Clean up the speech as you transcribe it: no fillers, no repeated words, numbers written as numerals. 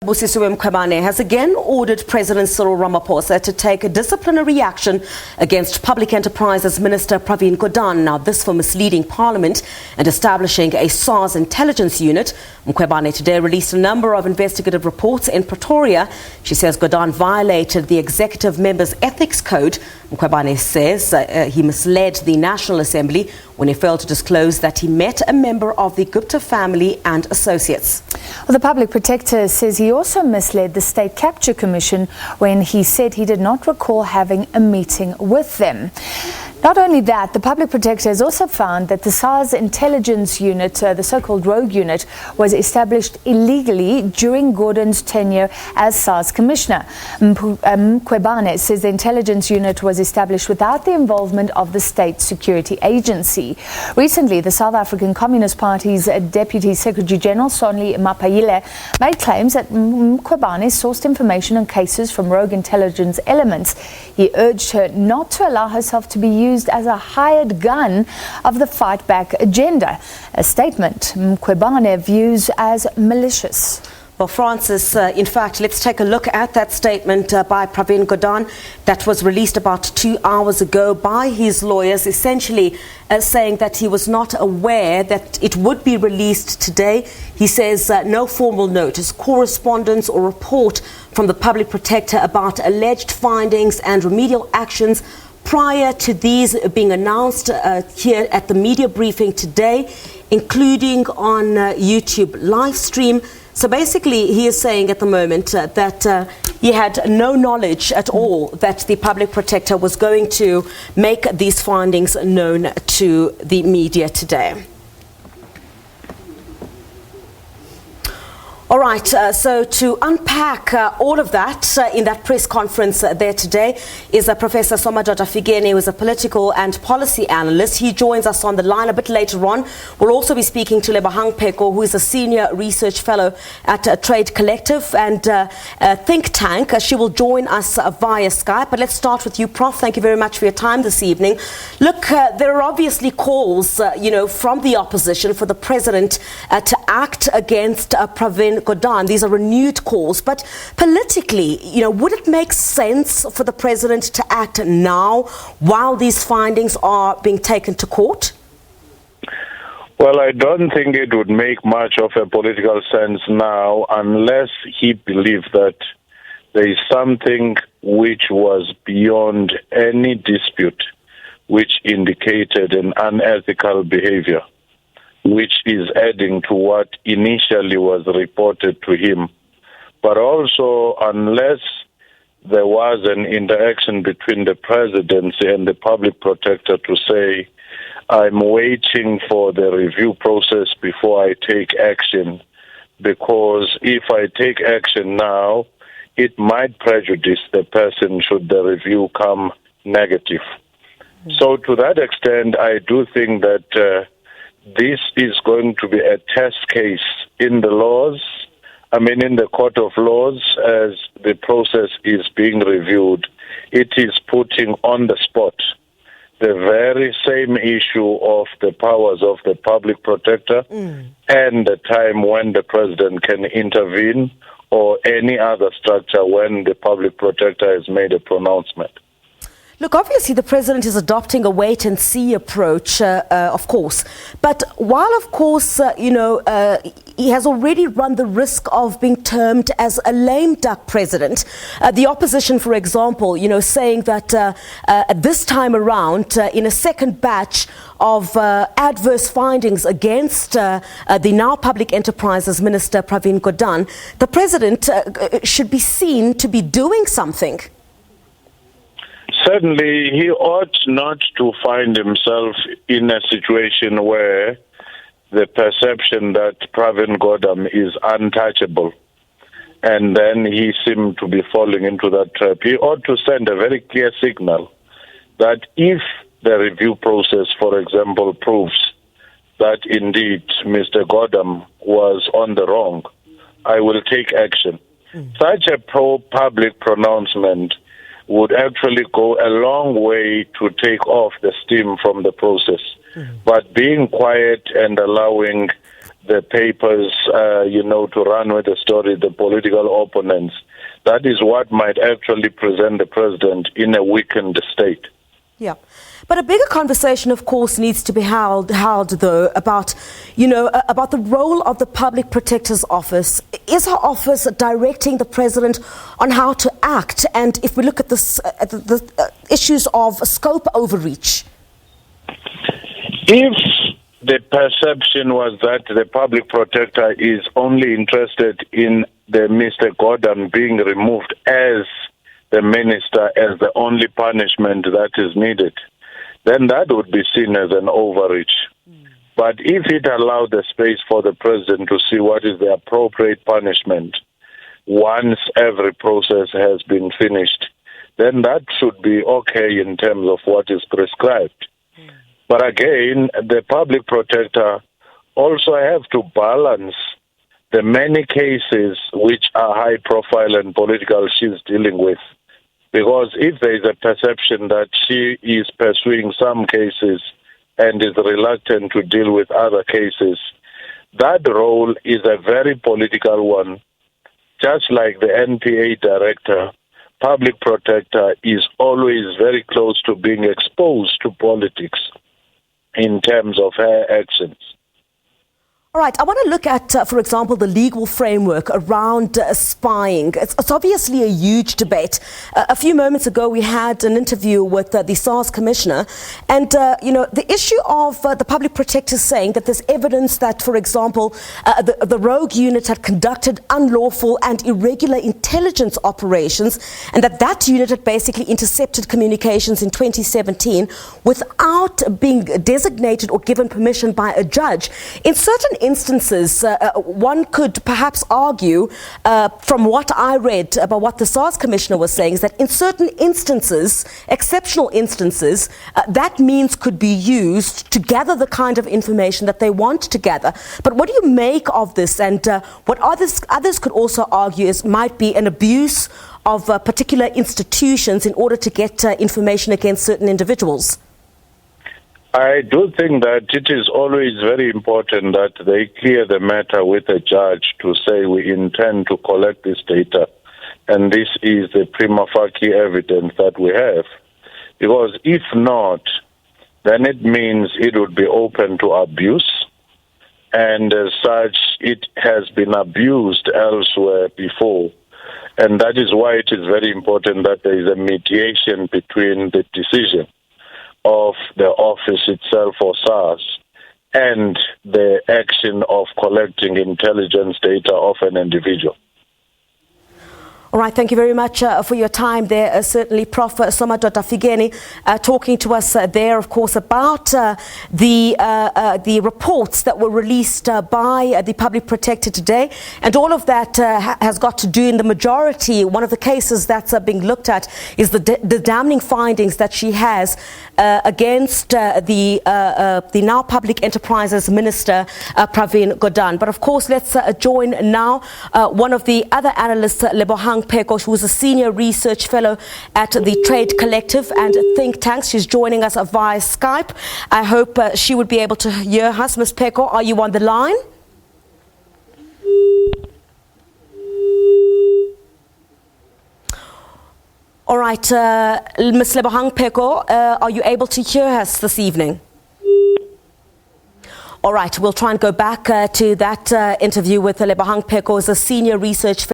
Busisiwe Mkhwebane has again ordered President Cyril Ramaphosa to take a disciplinary action against Public Enterprises Minister Pravin Gordhan. Now, this for misleading Parliament and establishing a SARS intelligence unit. Mkwebane today released a number of investigative reports in Pretoria. She says Gordhan violated the executive member's ethics code. Mkwebane says he misled the National Assembly when he failed to disclose that he met a member of the Gupta family and associates. Well, the Public Protector says he also misled the State Capture Commission when he said he did not recall having a meeting with them. Not only that, the Public Protector has also found that the SARS intelligence unit, the so-called rogue unit, was established illegally during Gordhan's tenure as SARS Commissioner. Mkwebane says the intelligence unit was established without the involvement of the State Security Agency. Recently, the South African Communist Party's Deputy Secretary General, Sonli Mapayile, made claims that Mkwebane sourced information on cases from rogue intelligence elements. He urged her not to allow herself to be used as a hired gun of the fight back agenda, a statement Mkwebane views as malicious. Well, Francis, in fact, let's take a look at that statement by Pravin Gordhan that was released about 2 hours ago by his lawyers, essentially saying that he was not aware that it would be released today. He says no formal notice, correspondence or report from the Public Protector about alleged findings and remedial actions prior to these being announced here at the media briefing today, including on YouTube live stream. So basically, he is saying at the moment that he had no knowledge at all that the Public Protector was going to make these findings known to the media today. All right, so to unpack all of that in that press conference there today is Professor Somadoda Fikeni, who is a political and policy analyst. He joins us on the line a bit later on. We'll also be speaking to Lebahang Peko, who is a senior research fellow at Trade Collective and think tank. She will join us via Skype. But let's start with you, Prof. Thank you very much for your time this evening. Look, there are obviously calls, from the opposition for the president to act against Pravin Gordhan. These are renewed calls, but politically, would it make sense for the president to act now while these findings are being taken to court? Well, I don't think it would make much of a political sense now unless he believed that there is something which was beyond any dispute, which indicated an unethical behavior, which is adding to what initially was reported to him. But also, unless there was an interaction between the presidency and the Public Protector to say, I'm waiting for the review process before I take action, because if I take action now, it might prejudice the person should the review come negative. So to that extent, I do think that this is going to be a test case in the laws, in the court of laws, as the process is being reviewed. It is putting on the spot the very same issue of the powers of the Public Protector and the time when the president can intervene or any other structure when the Public Protector has made a pronouncement. Look, obviously the president is adopting a wait-and-see approach, of course. But while, of course, he has already run the risk of being termed as a lame duck president, the opposition, for example, saying that this time around, in a second batch of adverse findings against the now Public Enterprises Minister Pravin Gordhan, the president should be seen to be doing something. Certainly, he ought not to find himself in a situation where the perception that Pravin Gordhan is untouchable, and then he seemed to be falling into that trap. He ought to send a very clear signal that if the review process, for example, proves that indeed Mr. Gordhan was on the wrong, I will take action. Such a pro-public pronouncement would actually go a long way to take off the steam from the process. But being quiet and allowing the papers, to run with the story, the political opponents. That is what might actually present the president in a weakened state. Yeah. But a bigger conversation, of course, needs to be held though, about the role of the Public Protector's Office. Is her office directing the president on how to act? And if we look at the issues of scope overreach. If the perception was that the Public Protector is only interested in the Mr. Gordhan being removed as the minister, as the only punishment that is needed, then that would be seen as an overreach. But if it allowed the space for the president to see what is the appropriate punishment once every process has been finished, then that should be okay in terms of what is prescribed. But again, the Public Protector also have to balance the many cases which are high profile and political she's dealing with. Because if there is a perception that she is pursuing some cases and is reluctant to deal with other cases, that role is a very political one. Just like the NPA director, Public Protector is always very close to being exposed to politics in terms of her actions. All right, I want to look at, for example, the legal framework around spying. It's obviously a huge debate. A few moments ago, we had an interview with the SARS commissioner, and, the issue of the Public Protector saying that there's evidence that, for example, the rogue unit had conducted unlawful and irregular intelligence operations, and that unit had basically intercepted communications in 2017 without being designated or given permission by a judge. In certain instances, one could perhaps argue, from what I read about what the SARS commissioner was saying, is that in certain instances, exceptional instances, that means could be used to gather the kind of information that they want to gather. But what do you make of this? And what others could also argue is might be an abuse of particular institutions in order to get information against certain individuals? I do think that it is always very important that they clear the matter with a judge to say we intend to collect this data, and this is the prima facie evidence that we have. Because if not, then it means it would be open to abuse, and as such, it has been abused elsewhere before. And that is why it is very important that there is a mediation between the decision of the office itself for SARS and the action of collecting intelligence data of an individual. All right, thank you very much for your time there. Certainly, Prof Somadoda Fikeni talking to us there, of course, about the reports that were released by the Public Protector today. And all of that has got to do in the majority. One of the cases that's being looked at is the damning findings that she has against the now Public Enterprises Minister, Pravin Gordhan. But of course, let's join now one of the other analysts, Lebohang Pheko, who is a senior research fellow at the Trade Collective and think tanks. She's joining us via Skype. I hope she would be able to hear us. Ms. Pheko, are you on the line? All right, Ms. Lebohang Pheko, are you able to hear us this evening? All right, we'll try and go back to that interview with Lebohang Pheko, as a senior research fellow